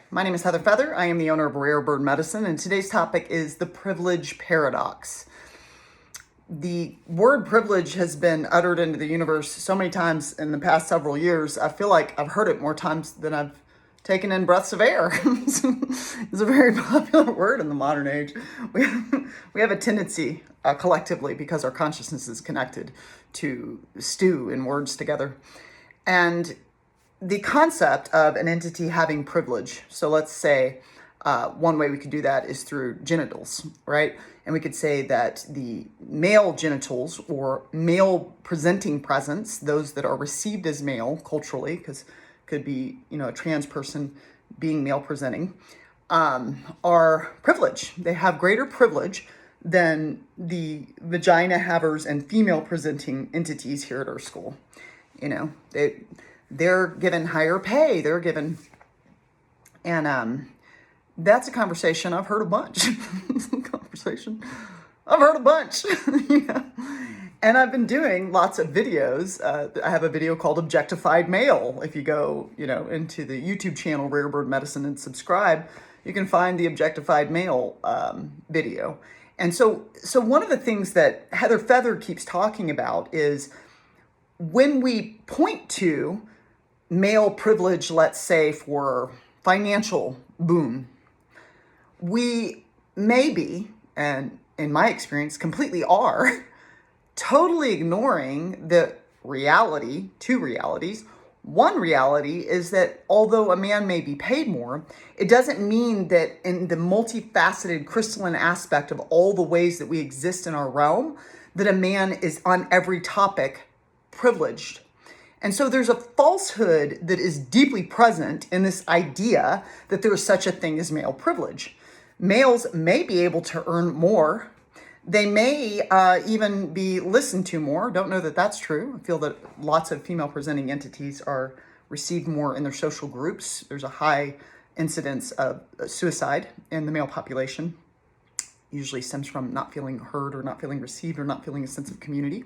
My name is Heather Feather. I am the owner of Rare Bird Medicine, and today's topic is the privilege paradox. The word privilege has been uttered into the universe so many times in the past several years. I feel like I've heard it more times than I've taken in breaths of air. It's a very popular word in the modern age. We have a tendency collectively, because our consciousness is connected, to stew in words together. And the concept of an entity having privilege. So let's say one way we could do that is through genitals, right? And we could say that the male genitals or male presenting presence, those that are received as male culturally, because could be, a trans person being male presenting, are privileged. They have greater privilege than the vagina havers and female presenting entities here at our school. They're given higher pay. And that's a conversation I've heard a bunch. Yeah. And I've been doing lots of videos. I have a video called Objectified Male. If you go, into the YouTube channel Rare Bird Medicine and subscribe, you can find the Objectified Male video. And so one of the things that Heather Feather keeps talking about is when we point to male privilege, let's say for financial boon, we maybe, and in my experience, completely are, totally ignoring the reality, two realities. One reality is that although a man may be paid more, it doesn't mean that in the multifaceted crystalline aspect of all the ways that we exist in our realm, that a man is on every topic privileged. And so there's a falsehood that is deeply present in this idea that there is such a thing as male privilege. Males may be able to earn more. They may even be listened to more. Don't know that that's true. I feel that lots of female presenting entities are received more in their social groups. There's a high incidence of suicide in the male population. Usually stems from not feeling heard or not feeling received or not feeling a sense of community.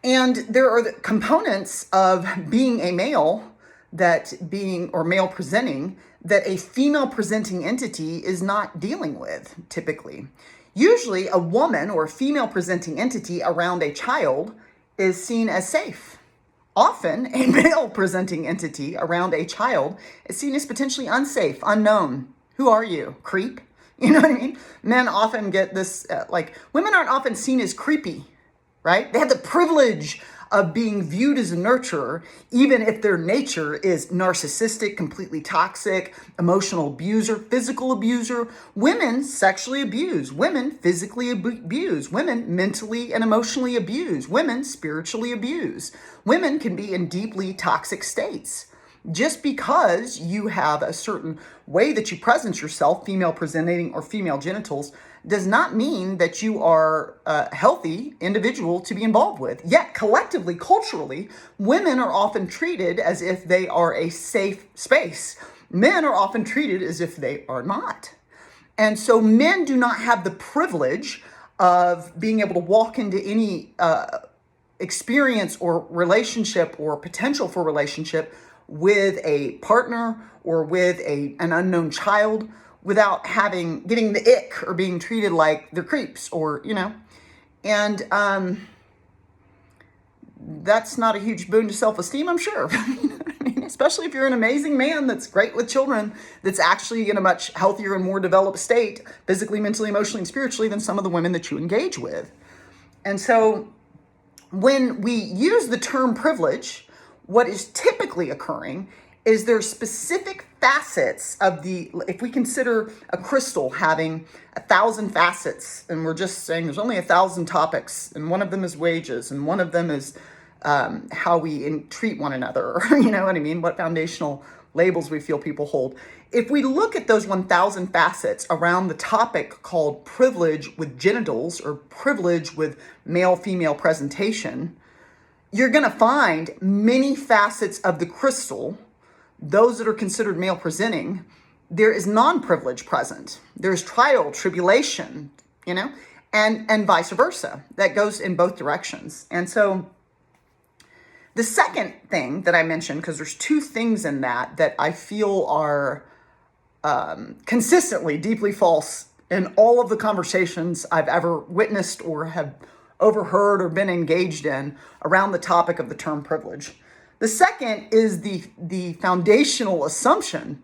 And there are the components of being a male or male presenting that a female presenting entity is not dealing with typically. Usually a woman or a female presenting entity around a child is seen as safe. Often a male presenting entity around a child is seen as potentially unsafe, unknown. Who are you? Creep? You know what I mean? Men often get this, women aren't often seen as creepy. Right? They have the privilege of being viewed as a nurturer, even if their nature is narcissistic, completely toxic, emotional abuser, physical abuser. Women sexually abuse. Women physically abuse. Women mentally and emotionally abuse. Women spiritually abuse. Women can be in deeply toxic states. Just because you have a certain way that you present yourself, female presenting or female genitals, does not mean that you are a healthy individual to be involved with. Yet collectively, culturally, women are often treated as if they are a safe space. Men are often treated as if they are not. And so men do not have the privilege of being able to walk into any experience or relationship or potential for relationship with a partner or with an unknown child without getting the ick or being treated like they're creeps or, and that's not a huge boon to self-esteem, I'm sure. Especially if you're an amazing man that's great with children, that's actually in a much healthier and more developed state, physically, mentally, emotionally, and spiritually, than some of the women that you engage with. And so when we use the term privilege, what is typically occurring is there's specific facets of if we consider a crystal having 1,000 facets, and we're just saying there's only 1,000 topics, and one of them is wages, and one of them is how we treat one another, you know what I mean? What foundational labels we feel people hold. If we look at those 1,000 facets around the topic called privilege with genitals or privilege with male-female presentation, you're going to find many facets of the crystal. Those that are considered male presenting, there is non-privilege present. There's trial, tribulation, and vice versa. That goes in both directions. And so The second thing that I mentioned, because there's two things in that I feel are consistently deeply false in all of the conversations I've ever witnessed or have overheard or been engaged in around the topic of the term privilege. The second is the foundational assumption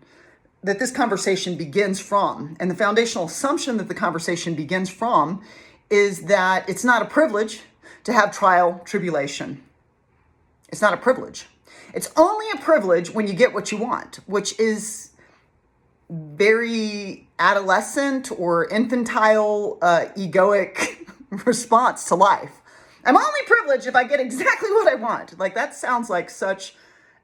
that this conversation begins from. And the foundational assumption that the conversation begins from is that it's not a privilege to have trial tribulation. It's not a privilege. It's only a privilege when you get what you want, which is very adolescent or infantile, egoic response to life. I'm only privileged if I get exactly what I want. Like, that sounds like such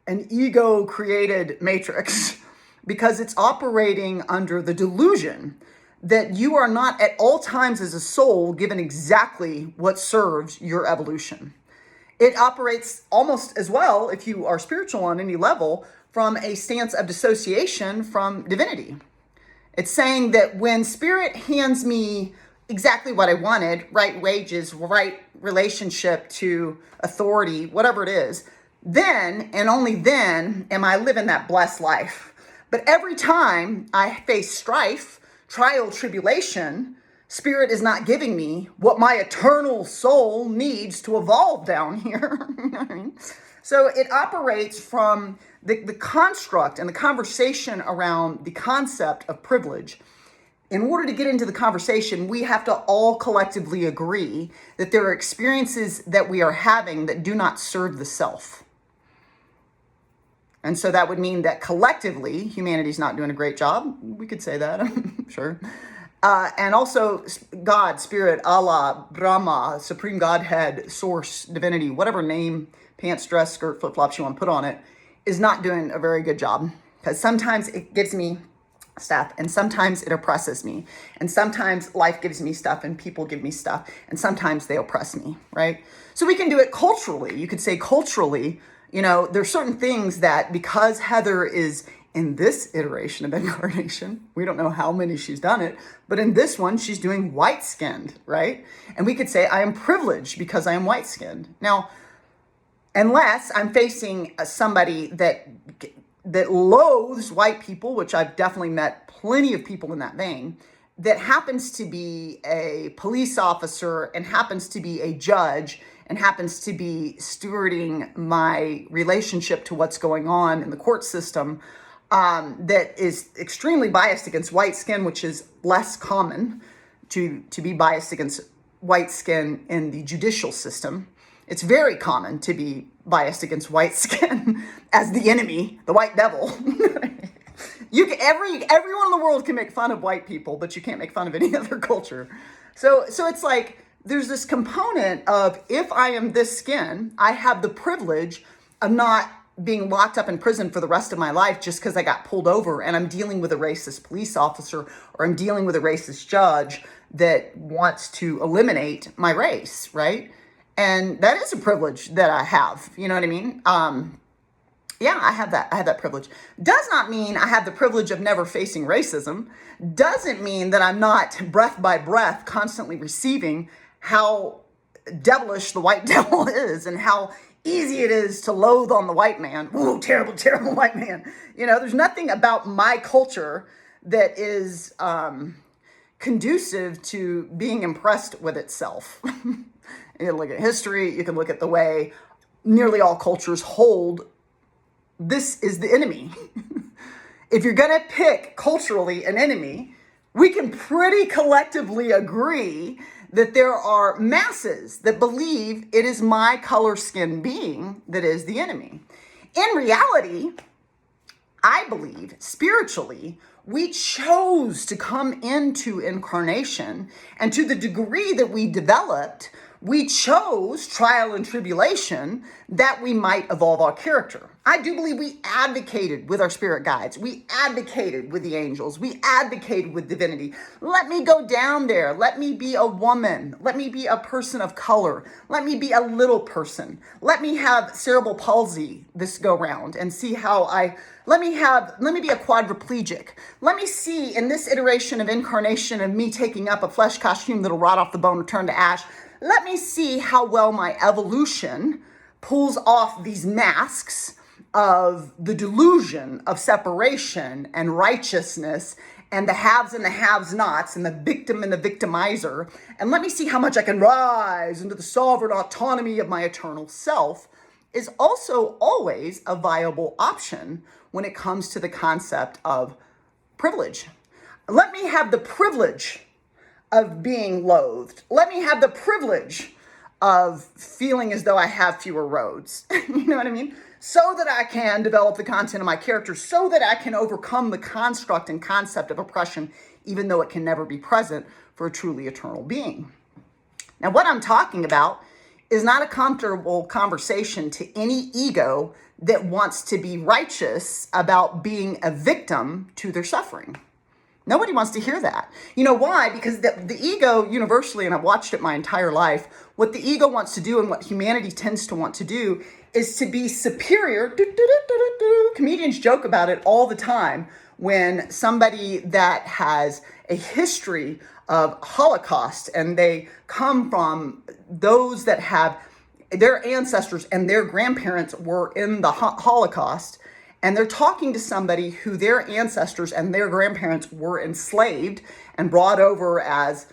an ego-created matrix because it's operating under the delusion that you are not at all times as a soul given exactly what serves your evolution. It operates almost as well, if you are spiritual on any level, from a stance of dissociation from divinity. It's saying that when spirit hands me exactly what I wanted, right wages, right relationship to authority, whatever it is, then and only then am I living that blessed life. But every time I face strife, trial, tribulation, spirit is not giving me what my eternal soul needs to evolve down here. You know what I mean? So it operates from the construct and the conversation around the concept of privilege. In order to get into the conversation, we have to all collectively agree that there are experiences that we are having that do not serve the self. And so that would mean that collectively, humanity's not doing a great job. We could say that, sure. And also God, Spirit, Allah, Brahma, Supreme Godhead, Source, Divinity, whatever name, pants, dress, skirt, flip-flops you want to put on it, is not doing a very good job. Because sometimes it gives me stuff, and sometimes it oppresses me. And sometimes life gives me stuff, and people give me stuff, and sometimes they oppress me, right? So we can do it culturally. You could say culturally, you know, there's certain things that because Heather is in this iteration of incarnation, we don't know how many she's done it, but in this one, she's doing white-skinned, right? And we could say, I am privileged because I am white-skinned. Now, unless I'm facing somebody that loathes white people, which I've definitely met plenty of people in that vein, that happens to be a police officer and happens to be a judge and happens to be stewarding my relationship to what's going on in the court system, that is extremely biased against white skin, which is less common to be biased against white skin in the judicial system. It's very common to be biased against white skin as the enemy, the white devil. Everyone in the world can make fun of white people, but you can't make fun of any other culture. So it's like there's this component of, if I am this skin, I have the privilege of not being locked up in prison for the rest of my life just because I got pulled over and I'm dealing with a racist police officer or I'm dealing with a racist judge that wants to eliminate my race, right? And that is a privilege that I have. You know what I mean? Yeah, I have that privilege. Does not mean I have the privilege of never facing racism. Doesn't mean that I'm not breath by breath constantly receiving how devilish the white devil is and how easy it is to loathe on the white man. Ooh, terrible, terrible white man. You know, there's nothing about my culture that is conducive to being impressed with itself. You can look at history, you can look at the way nearly all cultures hold this is the enemy. If you're going to pick culturally an enemy, we can pretty collectively agree that there are masses that believe it is my color skin being that is the enemy. In reality, I believe spiritually, we chose to come into incarnation, and to the degree that we developed, we chose trial and tribulation that we might evolve our character. I do believe we advocated with our spirit guides. We advocated with the angels. We advocated with divinity. Let me go down there. Let me be a woman. Let me be a person of color. Let me be a little person. Let me have cerebral palsy this go round and see how let me be a quadriplegic. Let me see in this iteration of incarnation of me taking up a flesh costume that'll rot off the bone and turn to ash. Let me see how well my evolution pulls off these masks of the delusion of separation and righteousness and the haves and the have-nots and the victim and the victimizer, and let me see how much I can rise into the sovereign autonomy of my eternal self, is also always a viable option when it comes to the concept of privilege. Let me have the privilege of being loathed. Let me have the privilege of feeling as though I have fewer roads. You know what I mean? So that I can develop the content of my character, so that I can overcome the construct and concept of oppression, even though it can never be present for a truly eternal being. Now, what I'm talking about is not a comfortable conversation to any ego that wants to be righteous about being a victim to their suffering. Nobody wants to hear that. You know why? Because the ego universally, and I've watched it my entire life, what the ego wants to do and what humanity tends to want to do is to be superior. Comedians joke about it all the time when somebody that has a history of Holocaust and they come from those that have their ancestors and their grandparents were in the Holocaust, and they're talking to somebody who their ancestors and their grandparents were enslaved and brought over as,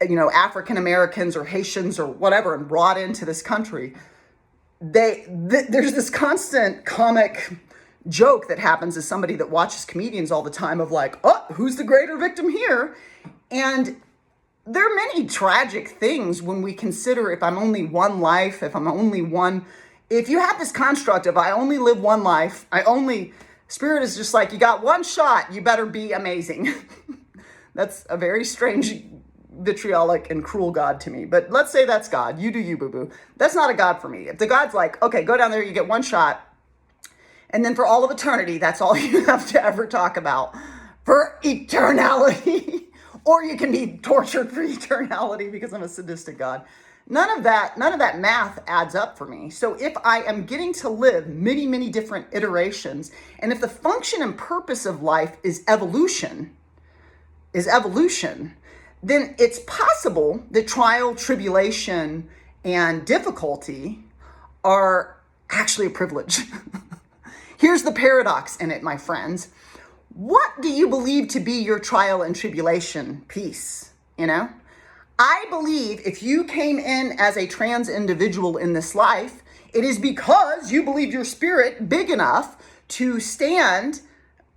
you know, African Americans or Haitians or whatever, and brought into this country. There's this constant comic joke that happens as somebody that watches comedians all the time of like, oh, who's the greater victim here? And there are many tragic things when we consider if I'm only one life, if you have this construct of I only live one life, Spirit is just like, you got one shot, you better be amazing. That's a very strange, vitriolic, and cruel God to me. But let's say that's God. You do you, boo-boo. That's not a God for me. If the God's like, okay, go down there, you get one shot, and then for all of eternity, that's all you have to ever talk about for eternality. Or you can be tortured for eternality because I'm a sadistic God. None of that math adds up for me. So if I am getting to live many, many different iterations, and if the function and purpose of life is evolution, then it's possible that trial, tribulation, and difficulty are actually a privilege. Here's the paradox in it, my friends. What do you believe to be your trial and tribulation piece? You know? I believe if you came in as a trans individual in this life, it is because you believe your spirit big enough to stand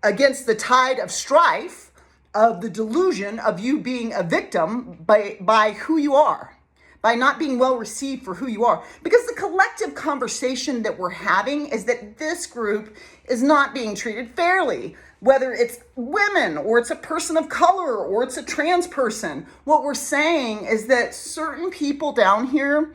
against the tide of strife of the delusion of you being a victim by who you are, by not being well received for who you are. Because the collective conversation that we're having is that this group is not being treated fairly. Whether it's women or it's a person of color or it's a trans person, what we're saying is that certain people down here,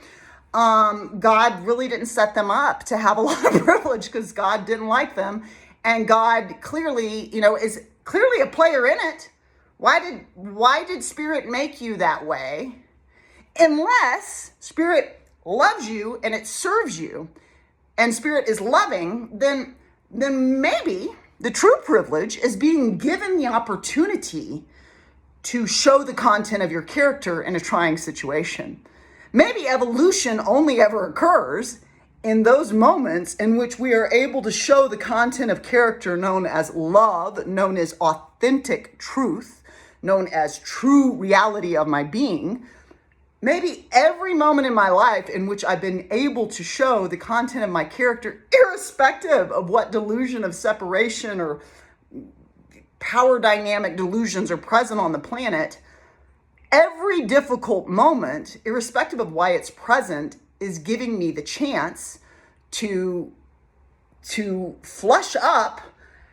God really didn't set them up to have a lot of privilege because God didn't like them. And God clearly, is clearly a player in it. Why did Spirit make you that way? Unless Spirit loves you and it serves you and Spirit is loving, then maybe the true privilege is being given the opportunity to show the content of your character in a trying situation. Maybe evolution only ever occurs in those moments in which we are able to show the content of character known as love, known as authentic truth, known as true reality of my being. Maybe every moment in my life in which I've been able to show the content of my character, irrespective of what delusion of separation or power dynamic delusions are present on the planet, every difficult moment, irrespective of why it's present, is giving me the chance to flush up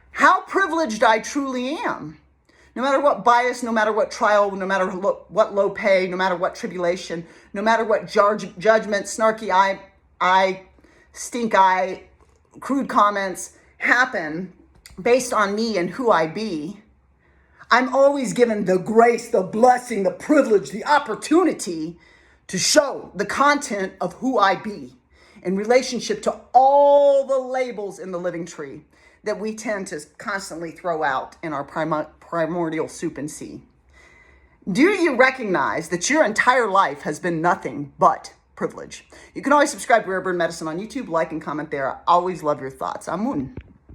how privileged I truly am. No matter what bias, no matter what trial, no matter what low pay, no matter what tribulation, no matter what judgment, snarky eye, stink eye, crude comments happen based on me and who I be, I'm always given the grace, the blessing, the privilege, the opportunity to show the content of who I be in relationship to all the labels in the living tree that we tend to constantly throw out in our primordial soup and sea. Do you recognize that your entire life has been nothing but privilege. You can always subscribe to Rare Bird Medicine on YouTube, like and comment there. I always love your thoughts. I'm Moon.